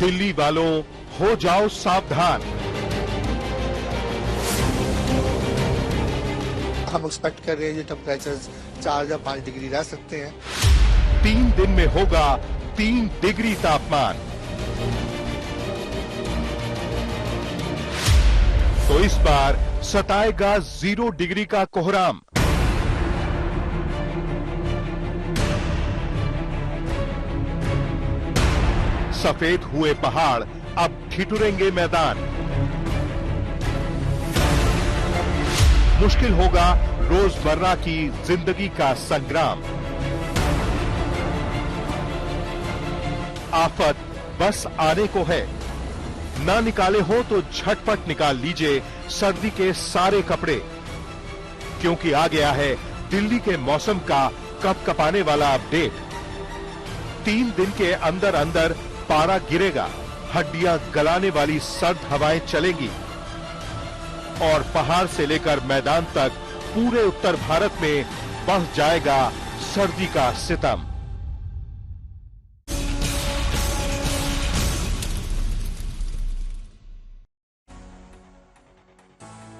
दिल्ली वालों हो जाओ सावधान। हम एक्सपेक्ट कर रहे हैं ये टेम्परेचर 4 या 5 डिग्री रह सकते हैं। 3 दिन में होगा 3 डिग्री तापमान। तो इस बार सताएगा 0 डिग्री का कोहराम। सफेद हुए पहाड़ अब ठिठुरेंगे मैदान। मुश्किल होगा रोजमर्रा की जिंदगी का संग्राम। आफत बस आने को है। ना निकाले हो तो झटपट निकाल लीजिए सर्दी के सारे कपड़े, क्योंकि आ गया है दिल्ली के मौसम का कपकपाने वाला अपडेट। 3 दिन के अंदर अंदर पारा गिरेगा, हड्डियां गलाने वाली सर्द हवाएं चलेंगी और पहाड़ से लेकर मैदान तक पूरे उत्तर भारत में बढ़ जाएगा सर्दी का सितम।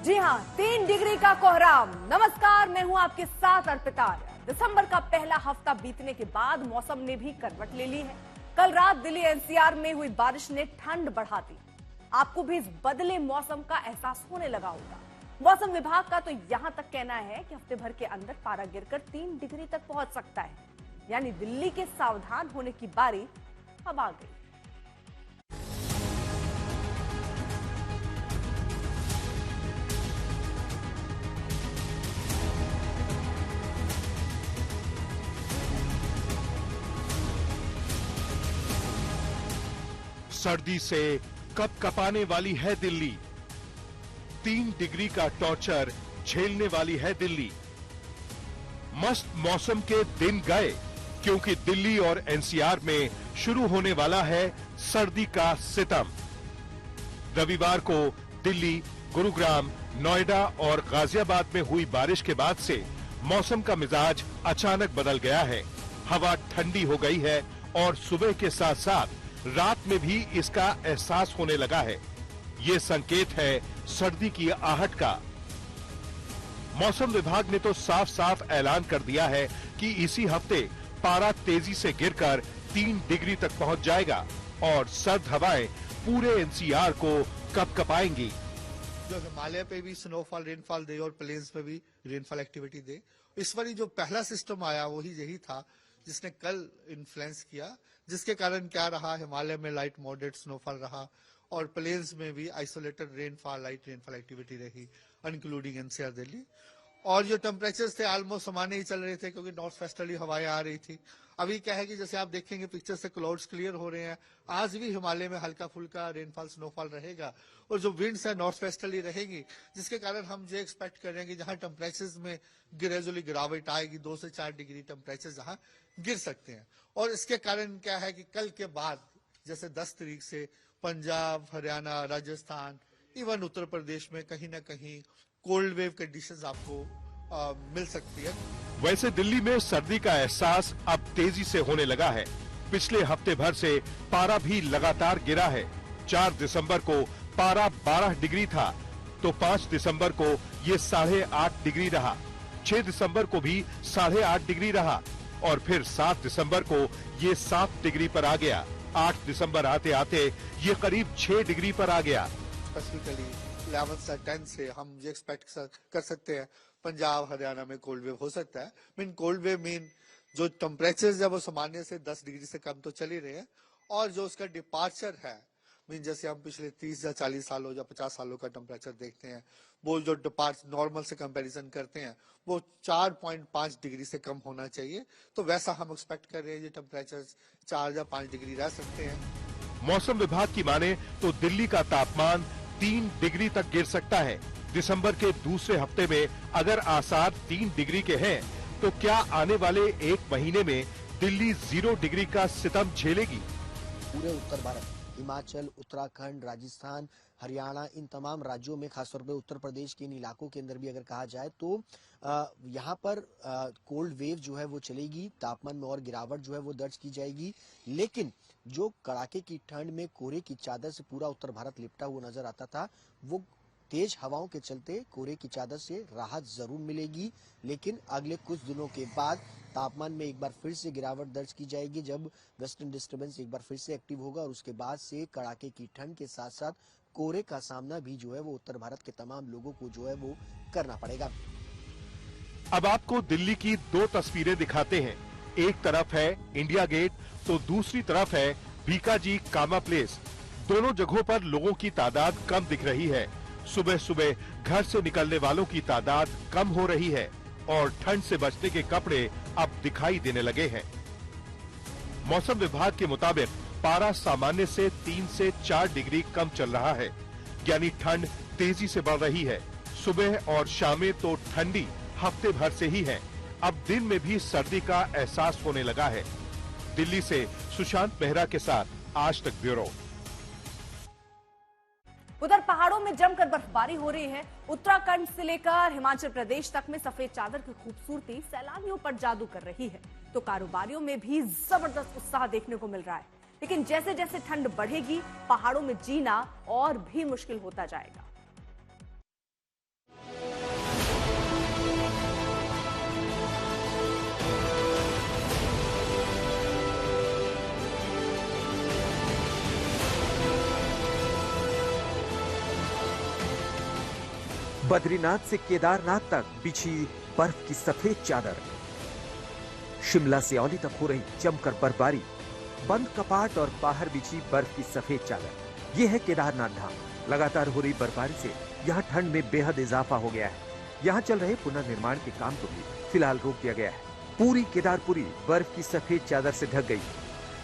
जी हां, 3 डिग्री का कोहराम। नमस्कार, मैं हूं आपके साथ अर्पिता। दिसंबर का पहला हफ्ता बीतने के बाद मौसम ने भी करवट ले ली है। कल रात दिल्ली एनसीआर में हुई बारिश ने ठंड बढ़ा दी। आपको भी इस बदले मौसम का एहसास होने लगा होगा। मौसम विभाग का तो यहां तक कहना है कि हफ्ते भर के अंदर पारा गिरकर 3 डिग्री तक पहुंच सकता है। यानी दिल्ली के सावधान होने की बारी अब आ गई। सर्दी से कपकपाने वाली है दिल्ली। 3 डिग्री का टॉर्चर झेलने वाली है दिल्ली। मस्त मौसम के दिन गए, क्योंकि दिल्ली और एनसीआर में शुरू होने वाला है सर्दी का सितम। रविवार को दिल्ली, गुरुग्राम, नोएडा और गाजियाबाद में हुई बारिश के बाद से मौसम का मिजाज अचानक बदल गया है। हवा ठंडी हो गई है और सुबह के साथ साथ रात में भी इसका एहसास होने लगा है। ये संकेत है सर्दी की आहट का। मौसम विभाग ने तो साफ साफ ऐलान कर दिया है कि इसी हफ्ते पारा तेजी से गिरकर 3 डिग्री तक पहुंच जाएगा और सर्द हवाएं पूरे एनसीआर को कपकपाएंगी। जो हिमालय पे भी स्नोफॉल, रेनफॉल दे और प्लेन्स पे भी रेनफॉल एक्टिविटी दे। इस बार जो पहला सिस्टम आया वही यही था जिसने कल इन्फ्लुएंस किया, जिसके कारण क्या रहा, हिमालय में लाइट मॉडरेट स्नोफॉल रहा और प्लेन्स में भी isolated rainfall, light rainfall activity रही, इंक्लूडिंग एनसीआर दिल्ली। और जो टेम्परेचर्स थे ऑलमोस्ट समाने ही चल रहे थे, क्योंकि नॉर्थ वेस्टर्ली हवाएं आ रही थी। अभी क्या है कि जैसे आप देखेंगे पिक्चर से क्लाउड्स क्लियर हो रहे हैं। आज भी हिमालय में हल्का फुल्का रेनफॉल, स्नोफॉल रहेगा और जो विंड्स है नॉर्थ वेस्टर्ली रहेगी, जिसके कारण हम ये एक्सपेक्ट कर रहे हैं कि जहां टेम्परेचर्स में ग्रेजुअली गिरावट आएगी, 2 से 4 डिग्री टेम्परेचर जहां गिर सकते हैं। और इसके कारण क्या है कि कल के बाद जैसे 10 तारीख से पंजाब, हरियाणा, राजस्थान, इवन उत्तर प्रदेश में कहीं ना कहीं कोल्ड वेव कंडीशंस आपको मिल सकती है। वैसे दिल्ली में सर्दी का एहसास अब तेजी से होने लगा है। पिछले हफ्ते भर से पारा भी लगातार गिरा है। 4 दिसंबर को पारा 12 डिग्री था, तो 5 दिसंबर को ये 8.5 डिग्री रहा। 6 दिसंबर को भी 8.5 डिग्री रहा और फिर 7 दिसंबर को ये 7 डिग्री पर आ गया। 8 दिसंबर आते आते ये करीब 6 डिग्री पर आ गया। स्पेसिफिकली 11 से 10 से हम ये एक्सपेक्ट कर सकते हैं पंजाब, हरियाणा में कोल्ड वेव हो सकता है। मीन कोल्ड वेव मीन जो टेम्परेचर है वो सामान्य से 10 डिग्री से कम तो चल ही रहे हैं और जो उसका डिपार्चर है, मीन जैसे हम पिछले 30 या 40 सालों या 50 सालों का टेम्परेचर देखते हैं, वो जो डिपार्च नॉर्मल से कंपैरिजन करते हैं वो 4.5 डिग्री से कम होना चाहिए। तो वैसा हम एक्सपेक्ट कर रहे हैं ये टेम्परेचर 4 या 5 डिग्री रह सकते हैं। मौसम विभाग की माने तो दिल्ली का तापमान 3 डिग्री तक गिर सकता है। दिसंबर के दूसरे हफ्ते में अगर आसार 3 डिग्री के हैं, तो क्या आने वाले 1 महीने में दिल्ली 0 डिग्री का सितम झेलेगी? पूरे उत्तर भारत, हिमाचल, उत्तराखंड, राजस्थान, हरियाणा, इन तमाम राज्यों में, खासतौर पर उत्तर प्रदेश के इन इलाकों के अंदर भी अगर कहा जाए तो यहाँ पर कोल्ड वेव जो है वो चलेगी, तापमान में और गिरावट जो है वो दर्ज की जाएगी। लेकिन जो कड़ाके की ठंड में कोहरे की चादर से पूरा उत्तर भारत लिपटा हुआ नजर आता था, वो तेज हवाओं के चलते कोहरे की चादर से राहत जरूर मिलेगी, लेकिन अगले कुछ दिनों के बाद तापमान में एक बार फिर से गिरावट दर्ज की जाएगी, जब वेस्टर्न डिस्टर्बेंस एक बार फिर से एक्टिव होगा और उसके बाद से कड़ाके की ठंड के साथ साथ कोहरे का सामना भी जो है वो उत्तर भारत के तमाम लोगों को जो है वो करना पड़ेगा। अब आपको दिल्ली की दो तस्वीरें दिखाते हैं। एक तरफ है इंडिया गेट तो दूसरी तरफ है बीकाजी कामा प्लेस। दोनों जगहों पर लोगों की तादाद कम दिख रही है। सुबह सुबह घर से निकलने वालों की तादाद कम हो रही है और ठंड से बचने के कपड़े अब दिखाई देने लगे हैं। मौसम विभाग के मुताबिक पारा सामान्य से 3 से 4 डिग्री कम चल रहा है, यानी ठंड तेजी से बढ़ रही है। सुबह और शामें तो ठंडी हफ्ते भर से ही है। अब दिन में भी सर्दी का एहसास होने लगा है। दिल्ली से सुशांत मेहरा के साथ आज तक ब्यूरो। उधर पहाड़ों में जमकर बर्फबारी हो रही है। उत्तराखंड से लेकर हिमाचल प्रदेश तक में सफेद चादर की खूबसूरती सैलानियों पर जादू कर रही है, तो कारोबारियों में भी जबरदस्त उत्साह देखने को मिल रहा है। लेकिन जैसे जैसे ठंड बढ़ेगी, पहाड़ों में जीना और भी मुश्किल होता जाएगा। बद्रीनाथ से केदारनाथ तक बिछी बर्फ की सफेद चादर, शिमला से औली तक हो रही जमकर बर्फबारी, बंद कपाट और बाहर बिछी बर्फ की सफेद चादर, ये है केदारनाथ धाम। लगातार हो रही बर्फबारी से यहाँ ठंड में बेहद इजाफा हो गया है। यहाँ चल रहे पुनर्निर्माण के काम को भी फिलहाल रोक दिया गया है। पूरी केदारपुरी बर्फ की सफेद चादर से ढक गई।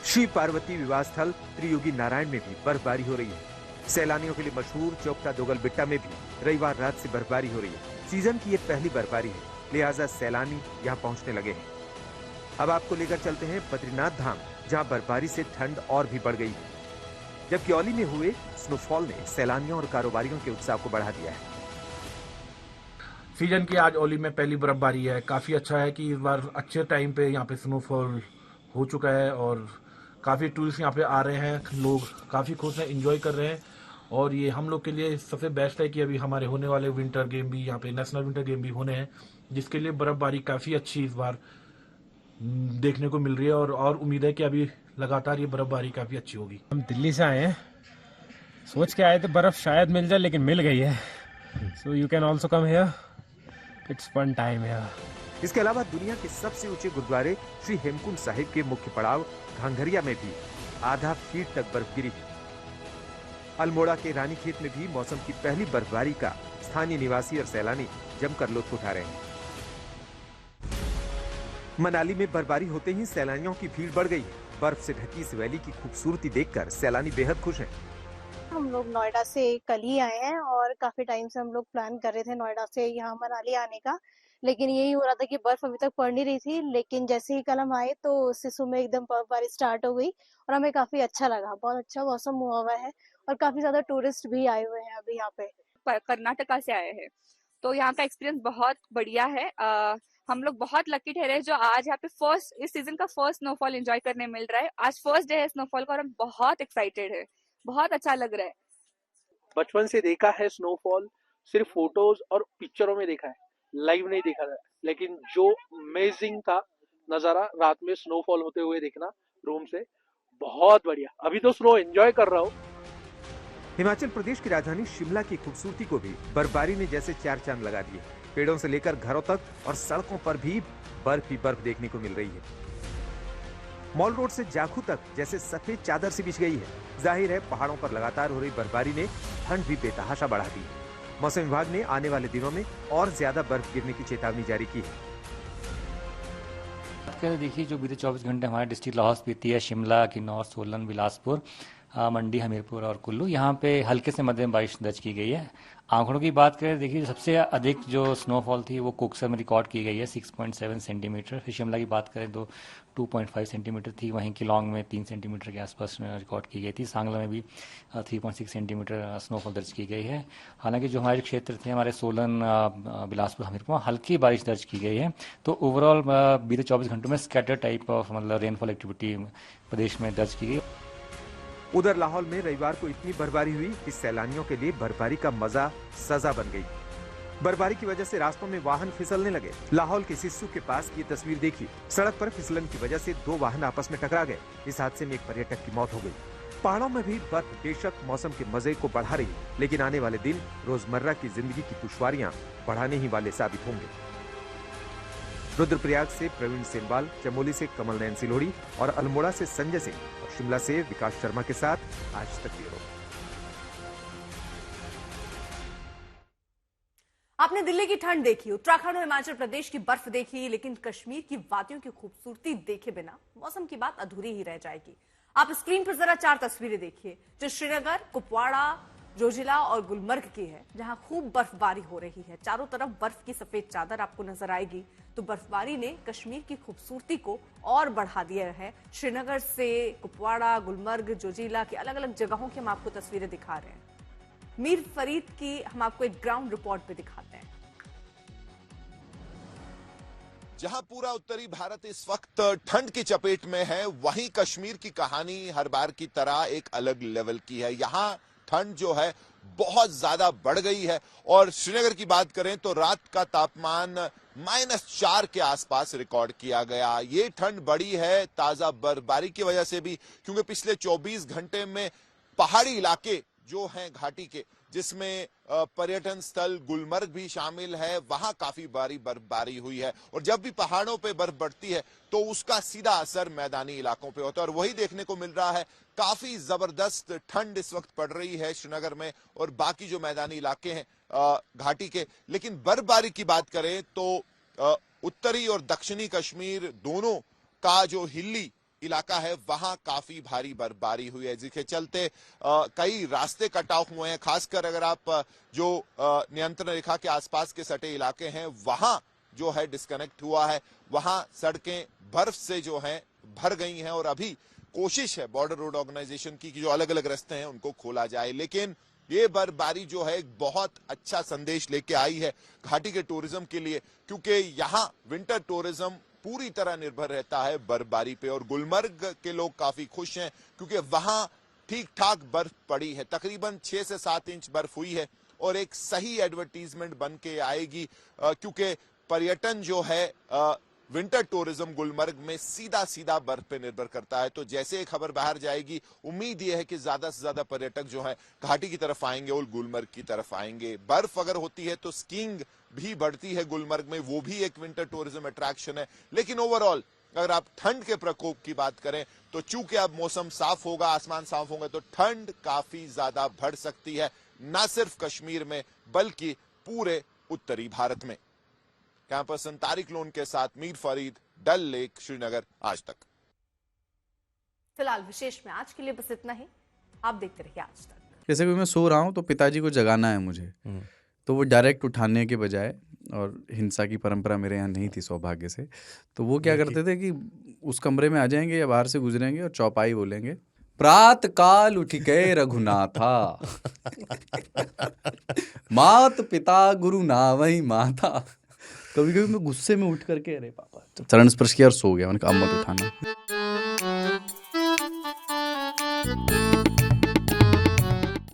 शिव पार्वती विवाह स्थल त्रियुगी नारायण में भी बर्फबारी हो रही है। सैलानियों के लिए मशहूर चौपटा दोगल बिट्टा में भी रविवार रात से बर्फबारी हो रही है। सीजन की ये पहली बर्फबारी है, लिहाजा सैलानी यहाँ पहुँचने लगे हैं। अब आपको लेकर चलते हैं बद्रीनाथ धाम, जहाँ बर्फबारी से ठंड और भी बढ़ गई है, जबकि औली में हुए स्नोफॉल ने सैलानियों और कारोबारियों के उत्साह को बढ़ा दिया है। सीजन की आज औली में पहली बर्फबारी है। काफी अच्छा है कि इस बार अच्छे टाइम पे यहाँ पे स्नोफॉल हो चुका है और काफी टूरिस्ट यहाँ पे आ रहे हैं। लोग काफी खुश हैं, एंजॉय कर रहे हैं और ये हम लोग के लिए सबसे बेस्ट है कि अभी हमारे होने वाले विंटर गेम भी यहाँ पे नेशनल विंटर गेम भी होने हैं, जिसके लिए बर्फबारी काफी अच्छी इस बार देखने को मिल रही है और उम्मीद है कि अभी लगातार ये बर्फबारी काफी अच्छी होगी। हम दिल्ली से आए हैं, सोच के आए थे बर्फ शायद मिल जाए, लेकिन मिल गई है। So you can also come here, it's fun time here. इसके अलावा दुनिया के सबसे ऊंचे गुरुद्वारे श्री हेमकुंड साहिब के मुख्य पड़ाव घांघरिया में भी आधा फीट तक बर्फ गिरी। अल्मोड़ा के रानीखेत में भी मौसम की पहली बर्फबारी का स्थानीय निवासी और सैलानी जमकर लुत्फ उठा रहे हैं। मनाली में बर्फबारी होते ही सैलानियों की भीड़ बढ़ गई है। बर्फ से ढकी इस वैली की खूबसूरती देखकर सैलानी बेहद खुश हैं। हम लोग नोएडा से कल ही आए हैं और काफी टाइम से हम लोग प्लान कर रहे थे नोएडा से यहाँ मनाली आने का, लेकिन यही हो रहा था कि बर्फ अभी तक पड़ नहीं रही थी। लेकिन जैसे ही कल हम आए तो सिसु में एकदम बर्फबारी स्टार्ट हो गई और हमें काफी अच्छा लगा। बहुत अच्छा मौसम हुआ हुआ है और काफी ज्यादा टूरिस्ट भी आए हुए हैं अभी यहाँ पे। कर्नाटका से आए हैं तो यहाँ का एक्सपीरियंस बहुत बढ़िया है। हम लोग बहुत लकी ठहरे जो आज यहाँ पे इस सीजन का फर्स्ट स्नोफॉल एंजॉय करने मिल रहा है। आज फर्स्ट डे है स्नोफॉल का और हम बहुत एक्साइटेड है, बहुत अच्छा लग रहा है। बचपन से देखा है स्नोफॉल, सिर्फ फोटोज और पिक्चरों में देखा है, लाइव नहीं देखा था। लेकिन जो अमेजिंग था नजारा रात में स्नोफॉल होते हुए देखना रूम से, बहुत बढ़िया। अभी तो स्नो एंजॉय कर रहा हूँ। हिमाचल प्रदेश की राजधानी शिमला की खूबसूरती को भी बर्फबारी ने जैसे चार चांद लगा दिए। पेड़ों से लेकर घरों तक और सड़कों पर भी बर्फ ही बर्फ देखने को मिल रही है। मॉल रोड से जाखू तक जैसे सफेद चादर से बिछ गई है। जाहिर है पहाड़ों पर लगातार हो रही बर्फबारी ने ठंड भी बेतहाशा बढ़ा दी है। मौसम विभाग ने आने वाले दिनों में और ज्यादा बर्फ गिरने की चेतावनी जारी की है। देखिए जो बीते 24 घंटे हमारे डिस्ट्रिक्ट लाहौल स्पीति है, शिमला, किन्नौर, सोलन, बिलासपुर, मंडी, हमीरपुर और कुल्लू, यहाँ पे हल्के से मध्यम बारिश दर्ज की गई है। आंकड़ों की बात करें, देखिए सबसे अधिक जो स्नोफॉल थी वो कोकसर में रिकॉर्ड की गई है 6.7 सेंटीमीटर। फिर शिमला की बात करें तो 2.5 सेंटीमीटर थी। वहीं किलोंग में 3 सेंटीमीटर के आसपास रिकॉर्ड की गई थी। सांगला में भी 3.6 सेंटीमीटर स्नोफॉल दर्ज की गई है। हालांकि जो हमारे क्षेत्र थे, हमारे सोलन, बिलासपुर, हमीरपुर, हल्की बारिश दर्ज की गई है। तो ओवरऑल बीते 24 घंटों में स्कैटर टाइप ऑफ मतलब रेनफॉल एक्टिविटी प्रदेश में दर्ज की गई। उधर लाहौल में रविवार को इतनी बर्फबारी हुई कि सैलानियों के लिए बर्फबारी का मजा सजा बन गई। बर्फबारी की वजह से रास्तों में वाहन फिसलने लगे। लाहौल के सिस्सू के पास ये तस्वीर देखी। सड़क पर फिसलन की वजह से 2 वाहन आपस में टकरा गए। इस हादसे में एक पर्यटक की मौत हो गई। पहाड़ों में भी बर्फ बेशक मौसम के मजे को बढ़ा रही, लेकिन आने वाले दिन रोजमर्रा की जिंदगी की दुश्वारियां बढ़ाने ही वाले साबित होंगे। रुद्रप्रयाग से प्रवीण सेमवाल, चमोली से कमल नयन सिलोड़ी और अल्मोड़ा से संजय सिंह और शिमला से विकास शर्मा के साथ आज तक ब्यूरो। आपने दिल्ली की ठंड देखी, उत्तराखंड और हिमाचल प्रदेश की बर्फ देखी, लेकिन कश्मीर की वादियों की खूबसूरती देखे बिना मौसम की बात अधूरी ही रह जाएगी। आप स्क्रीन पर जरा 4 तस्वीरें देखिए जो श्रीनगर, कुपवाड़ा, जोजिला और गुलमर्ग की है, जहां खूब बर्फबारी हो रही है। चारों तरफ बर्फ की सफेद चादर आपको नजर आएगी। तो बर्फबारी ने कश्मीर की खूबसूरती को और बढ़ा दिया है। श्रीनगर से कुपवाड़ा, गुलमर्ग, जोजिला की अलग अलग जगहों की हम आपको तस्वीरें दिखा रहे हैं। मीर फरीद की हम आपको एक ग्राउंड रिपोर्ट पे दिखाते हैं। जहां पूरा उत्तरी भारत इस वक्त ठंड की चपेट में है, वहीं कश्मीर की कहानी हर बार की तरह एक अलग लेवल की है। यहां ठंड जो है बहुत ज्यादा बढ़ गई है और श्रीनगर की बात करें तो रात का तापमान -4 के आसपास रिकॉर्ड किया गया। ये ठंड बढ़ी है ताजा बर्फबारी की वजह से भी, क्योंकि पिछले 24 घंटे में पहाड़ी इलाके जो हैं घाटी के, जिसमें पर्यटन स्थल गुलमर्ग भी शामिल है, वहां काफी भारी बर्फबारी हुई है। और जब भी पहाड़ों पे बर्फ बढ़ती है तो उसका सीधा असर मैदानी इलाकों पे होता है और वही देखने को मिल रहा है। काफी जबरदस्त ठंड इस वक्त पड़ रही है श्रीनगर में और बाकी जो मैदानी इलाके हैं घाटी के। लेकिन बर्फबारी की बात करें तो उत्तरी और दक्षिणी कश्मीर दोनों का जो हिल्ली इलाका है वहां काफी भारी बर्फबारी हुई है, जिसके चलते कई रास्ते कट ऑफ हुए हैं। खासकर अगर आप जो नियंत्रण रेखा के आसपास के सटे इलाके हैं वहां जो है डिस्कनेक्ट हुआ है, वहां सड़कें बर्फ से जो हैं भर गई हैं और अभी कोशिश है बॉर्डर रोड ऑर्गेनाइजेशन की कि जो अलग अलग रास्ते हैं उनको खोला जाए। लेकिन ये बर्फबारी जो है एक बहुत अच्छा संदेश लेके आई है घाटी के टूरिज्म के लिए, क्योंकि यहाँ विंटर टूरिज्म पूरी तरह निर्भर रहता है बर्फबारी पे। और गुलमर्ग के लोग काफी खुश हैं क्योंकि वहां ठीक ठाक बर्फ पड़ी है, तकरीबन 6 से 7 इंच बर्फ हुई है और एक सही एडवर्टीजमेंट बन के आएगी, क्योंकि पर्यटन जो है विंटर टूरिज्म गुलमर्ग में सीधा सीधा बर्फ पे निर्भर करता है। तो जैसे एक खबर बाहर जाएगी, उम्मीद यह है कि ज्यादा से ज्यादा पर्यटक जो है घाटी की तरफ आएंगे और गुलमर्ग की तरफ आएंगे। बर्फ अगर होती है तो स्कीइंग भी बढ़ती है गुलमर्ग में, वो भी एक विंटर टूरिज्म अट्रैक्शन है। लेकिन ओवरऑल अगर आप ठंड के प्रकोप की बात करें तो चूंकि अब मौसम साफ होगा, आसमान साफ होगा, तो ठंड काफी ज्यादा बढ़ सकती है, न सिर्फ कश्मीर में बल्कि पूरे उत्तरी भारत में। कैमरा पर्सन तारिक लोन के साथ मीर फरीद, डल लेक, श्रीनगर, आज तक। फिलहाल विशेष में आज के लिए बस इतना ही। आप देखते रहिए आज तक। जैसे कि मैं सो रहा हूँ तो पिताजी को जगाना है मुझे, तो वो डायरेक्ट उठाने के बजाय, और हिंसा की परंपरा मेरे यहाँ नहीं थी सौभाग्य से, तो वो क्या करते थे कि उस कमरे में आ जाएंगे या बाहर से गुजरेंगे और चौपाई बोलेंगे, प्रात काल उठ के रघुनाथा मात पिता गुरु नावई माता। कभी कभी मैं गुस्से में उठ करके अरे पापा चरण स्पर्श किया और सो गया, मैंने कहा अब मत उठाना।